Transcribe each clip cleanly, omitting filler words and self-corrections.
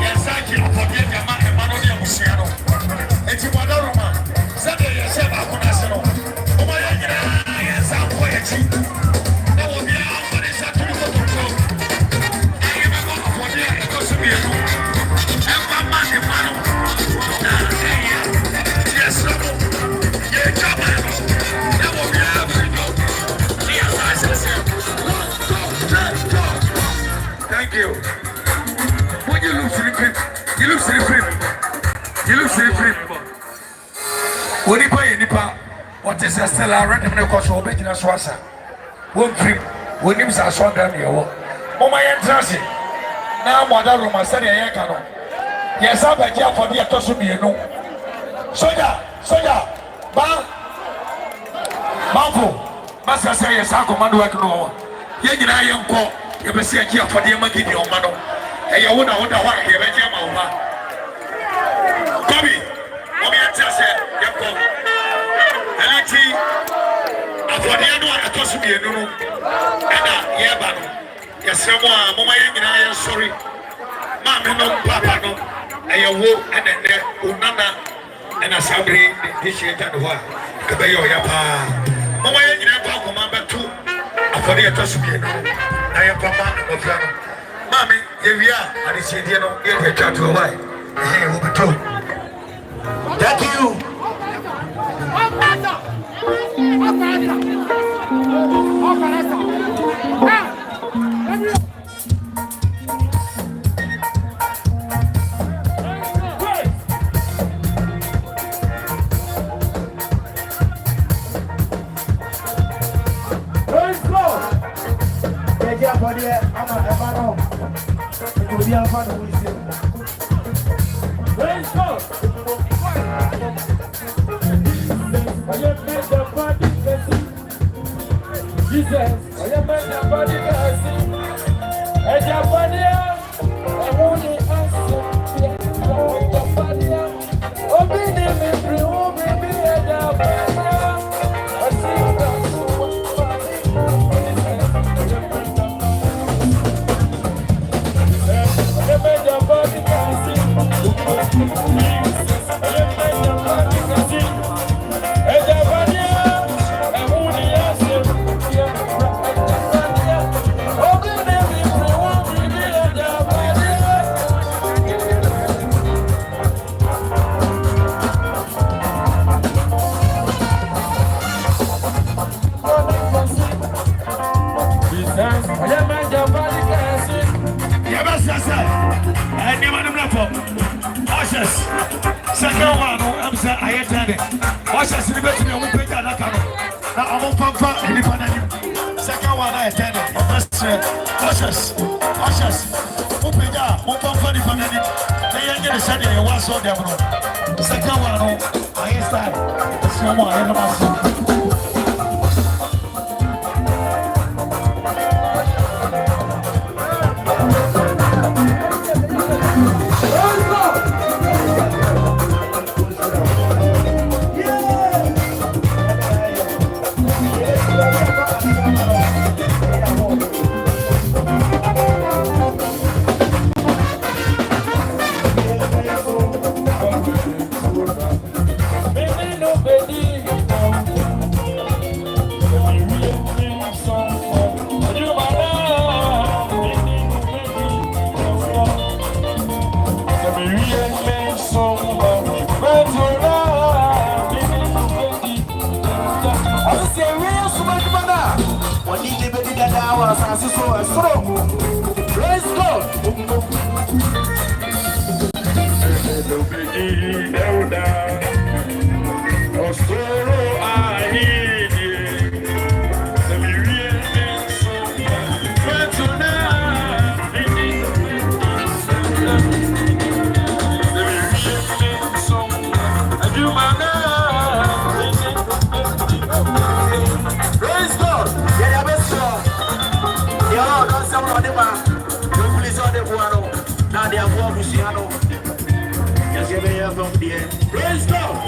Yes, look free. You look free. When you buy nipa, what is a seller? Random cost of making a swassa. One free. When you say so damn you. Oh my entrance. Now mother room said a cano. Yes, I bet you for the atosubi no. Soja, Baffour, Master say yes, I command work no. Yen I am called. You be see here for the Magini or Mano. And you wouldn't wonder why you bet your mama. Bobby, Mommy and Tessa, you come. And I see, for the other one, I told you, no. And yes, someone, Mama, I am sorry. Mamma, no, Papa, no. And you walk and then Unana and Aseibu this year, and what? Kabayo, Yapa. Mama, you never come back to. For the atosubi no. I am Papa of Yano. Mommy, if you are, and it's Indian, get a chat to a wife. Hey, who be told? Thank you. Praise God.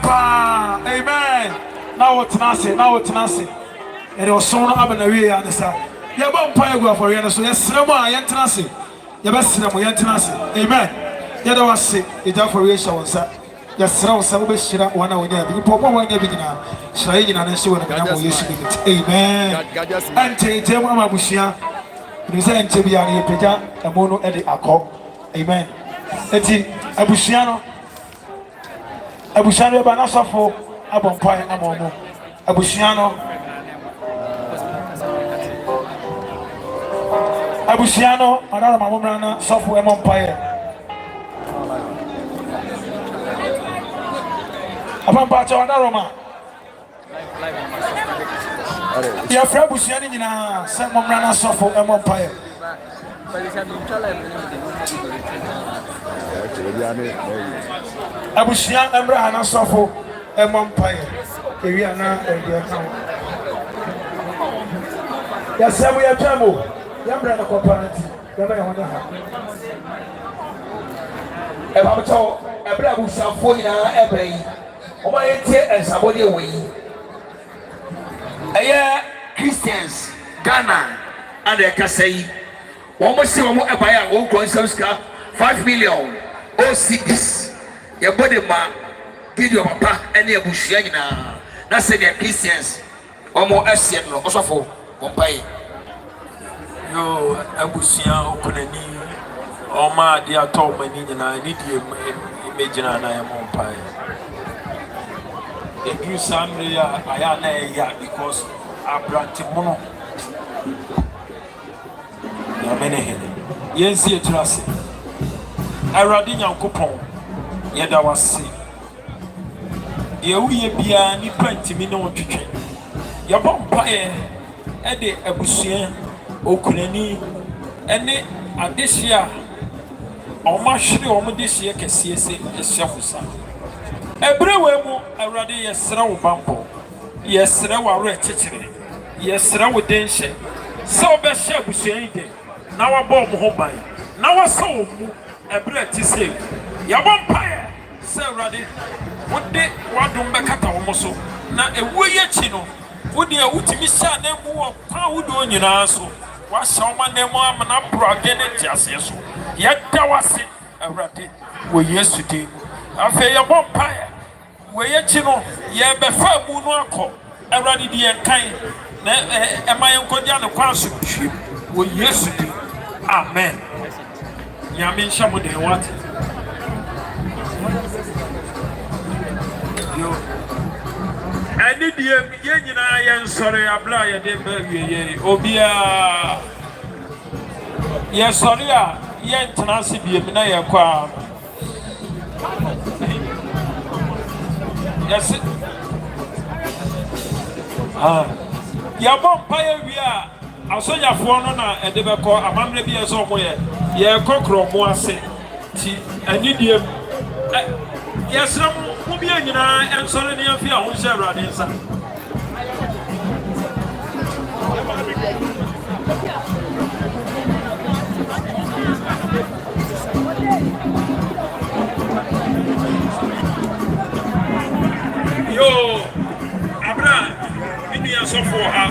Oh, amen. Now what nasi, now what nasi. And it was soon up in the way, and sir. You won't pay for you, so yes, no more, yantanasi. You best see them, yantanasi. Amen. You don't want to see it for reason, sir. Yes, no, some of us 1 hour there. You put 1 hour beginner. Shine and see what I will use it. Amen. And take them, Mabushia. You say, and Tibia, and Peja, a mono edit a cop. Amen. Eti Abusiano Banasafo Abompai Amomo Abusiano Madame Mamana Sofu Empire Abampacho Anaroma Your friend Busiani in a Sam Mamana Sofu Empire. Abusian Abraham Sofo Empire. Iriana and the account. Yes, we are Jamo. Yambrana component. Yambrana. Ebato, Abraham Safoina, Ebray. Oh, my dear, and somebody away. Christians, Ghana, and the Kasei. Almost see one buy our own consumption 5 million. All cities. Your body man, give your papa any a bush yana. That's the Christians. Almost Asian also for Bombay. Yo, Abusia, Okunani, Oma, dear Tom, and I need you imagine and I am on pie. The new Sambria, I am because I brought Timono. Yes, you trust it. I read in your coupon. Yet I was sick. You will be a new 20 minutes. Your vampire, Eddie Abusian, Okunani, and this year, or much this year can see a self. Ebrewe mu awurade yɛsrɛ wo bambɔ yɛsrɛ wo awerɛ kyekyere yɛsrɛ wo denhyɛ sɛ wobɛhyɛ abusua yi den na wabɔ mo ho ban na wasɛ wo mu ɛberɛ ti sɛ yɛbɔ mpaeɛ sɛ awurade wode wadom bɛkata wo mo so na ɛwuo yi akyi no wode a wotumi hyɛ anan mu wɔ kwa wodoɔ nyinaa so wahyɛ wo ma nan mu ama na boro adwe ne nteaseɛ so yɛda wase awurade wɔ yesu din mu afei yɛbɔ mpaeɛ wɔ yɛkyi no yɛbɛfa mu no akɔ awurade di yɛn kan na ɛma yɛnkɔgya ne kwan so twim wɔ yesu din amen nyame nhyɛ mo den wate ɛne deɛ yɛn nyinaa yɛnsɔre abla a yɛde ba wieyɛ obiara yɛsɔre a yɛntena ase biem na yɛkɔ a yes yɛbɔ mpaeɛ wie a asogyafoɔ no na ɛde bɛkɔ amammerɛ bi yɛ sɛ ɔmo yɛkɔ korɔmo ase nti anidie yɛsrɛ mo bi nyinaa ɛnsɔre ne yɛmfi a ho hyɛ awurade nsa yo abra binu yɛsɔfoɔ ha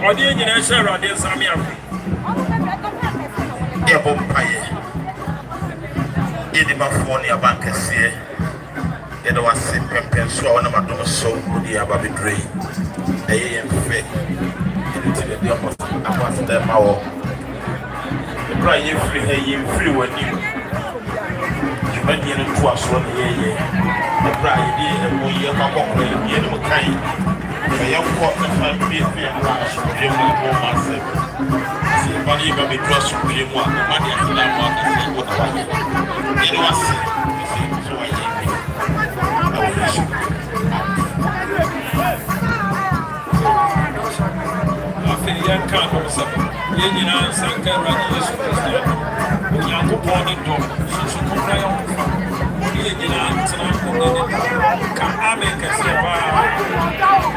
ɔde yɛ nyinaa hyɛ awurade nsa me afe yɛbɔ mpaeɛ yɛde bafoɔ ne abankɛseɛ yɛde wase pɛmpɛn so a wɔnam adom so wode aba bedure ɛyɛ yɛn fɛ yɛde ti baabi amɔseda ma wɔ ɛberɛ a yɛmfiri ha yɛmfiri w'anim dwumadie no toasoɔ ne yɛyɛ ɛberɛ a yɛde ɛmo yɛ kakɔkora yɛbie no mu kan fa yɛnkɔ ɛfa mbiefie mmra asomdwe mu ɛmo ma asɛm sɛ yɛba no yɛba bɛduru asomdwe mu a ɛma de aseda mo akasɛ ɛwɔ na wayɛ yɛde wase ɛsɛ so wayɛ bi ɛwɔ yesu afei yɛnka adom sɛ yɛn nyinaa nsa nka awurade yesu kristo onyankopɔn ne dɔ susu kɔmra yɛ ho fa wode yɛn nyinaa ntena nkɔne ne ka amen kɛseɛ paa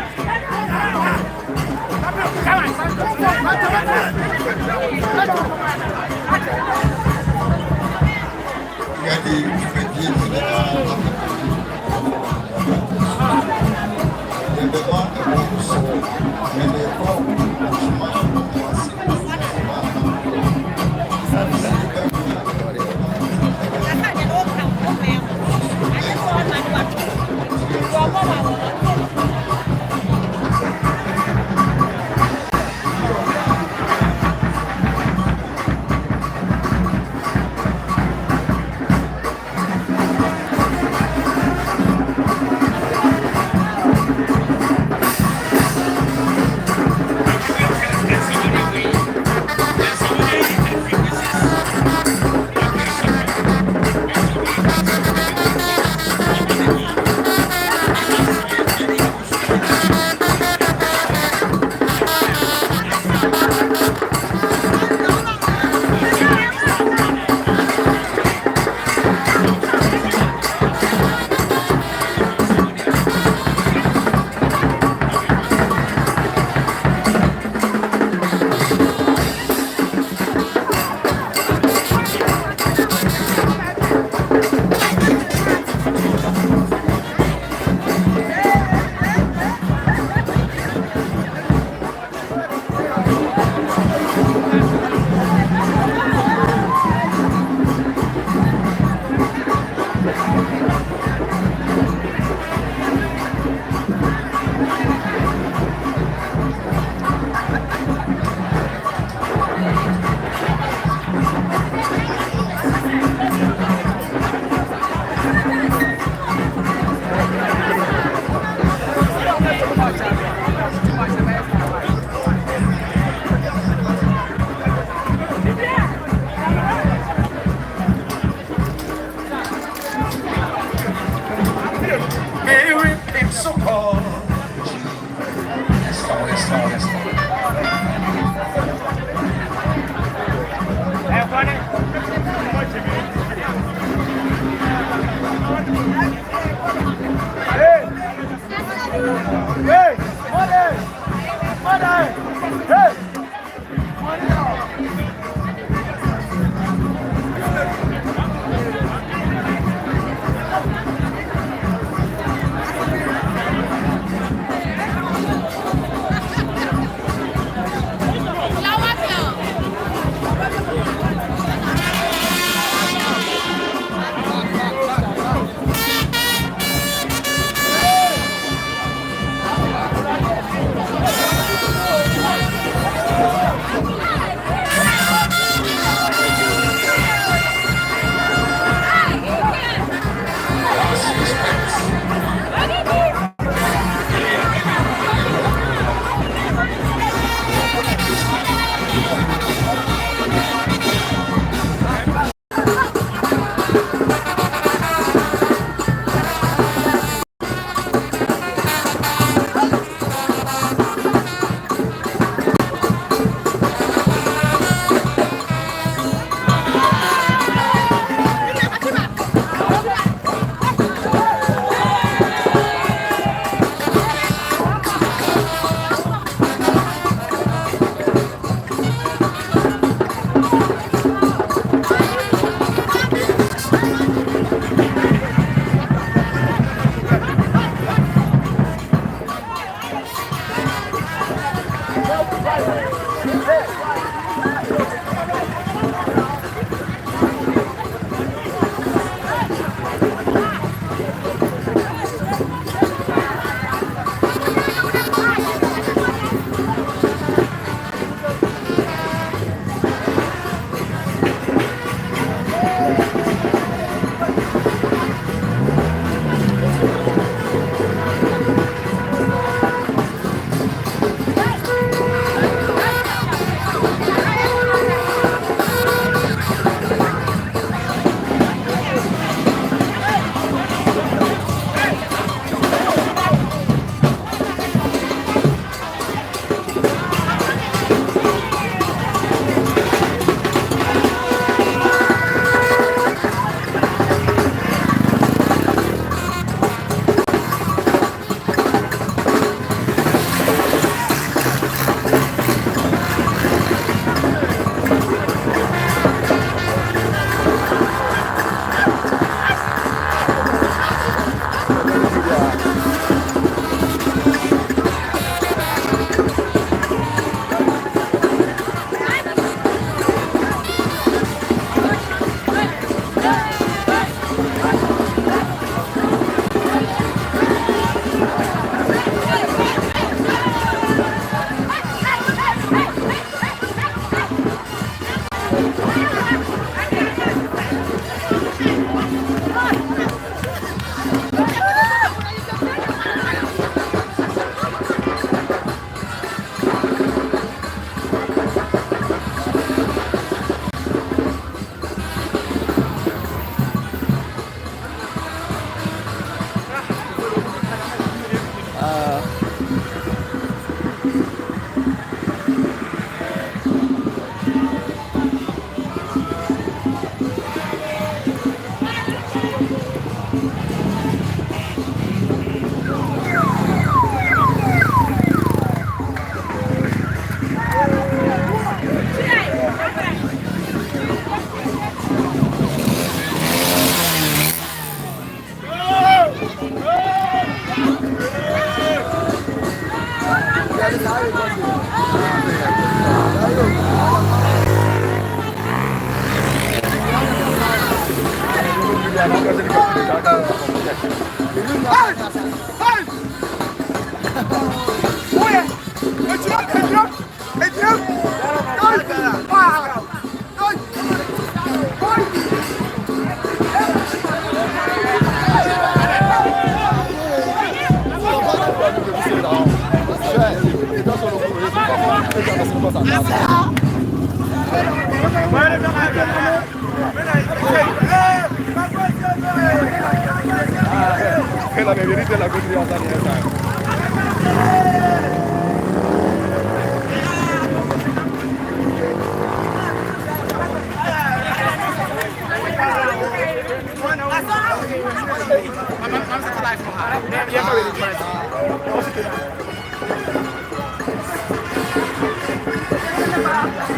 I'm